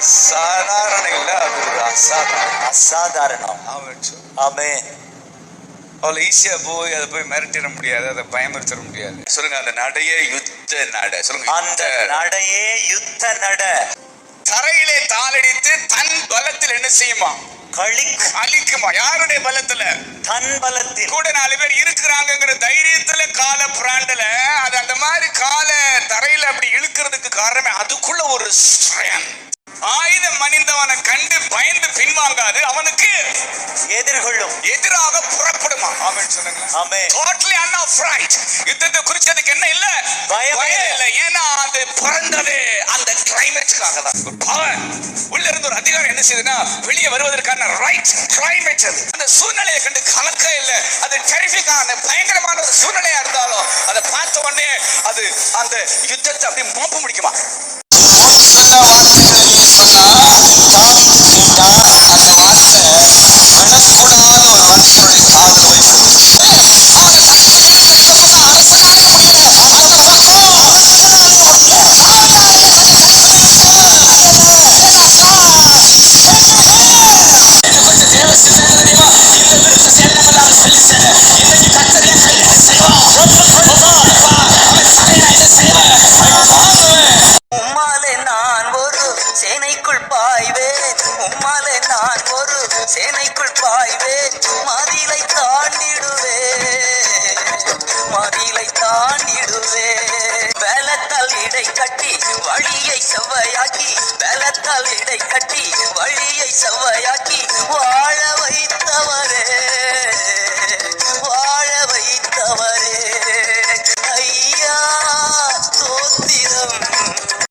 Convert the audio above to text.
சாதாரண இல்ல, அது ஒரு அசாதாரணம். அசாதாரணம். ஆமென். அவ்வளோ ஈஸியா போய் அதை போய் மிரட்டிட முடியாது, அதை பயமுறுத்திட முடியாது. சொல்லுங்க, அந்த நடையே யுத்த நட. சொல்லுங்க, அந்த நடையே யுத்த நட. தரையிலே தாளடித்து தன் பலத்தில் என்ன செய்யுமா? அழிக்குமா. யாருடைய பலத்துல? தன் பலத்தில். கூட 4 பேர் இருக்கிறாங்கிற தைரியத்துல கால பிராண்டல அது அந்த மாதிரி கால தரையில அப்படி இழுக்கிறதுக்கு காரணமே அதுக்குள்ள ஒரு ஆயுதம் மணிந்தவனை கண்டு பயந்து பின்வாங்காது, அவனுக்கு எதிர்கொள்ளும், எதிராக புறப்படுமா. ஆமென் சொல்லுங்க. ஆமென். Totally unafraid. யுத்தத்தை குறிச்சதுக்கு என்ன இல்ல? பயம் இல்ல. ஏன்னா அது பிறந்தது அந்த கிளைமேட்காக தான். பவர் உள்ள இருந்து ஒரு அதிகாரம் என்ன செய்யுதுன்னா வெளியே வருவதற்கான ரைட் கிளைமேட். அந்த சூழ்நிலையை கண்டு கலக்க இல்ல. அது டெரிஃபிக்கான பயங்கரமான ஒரு சூழ்நிலையா இருந்தாலும் அதை பார்த்த உடனே அது அந்த யுத்தத்தை அப்படி மோப்ப முடிக்குமா. இந்த விருத்த சேதனமெல்லாம் சொல்லி இன்னைக்கு கத்தரின் செய்வான்.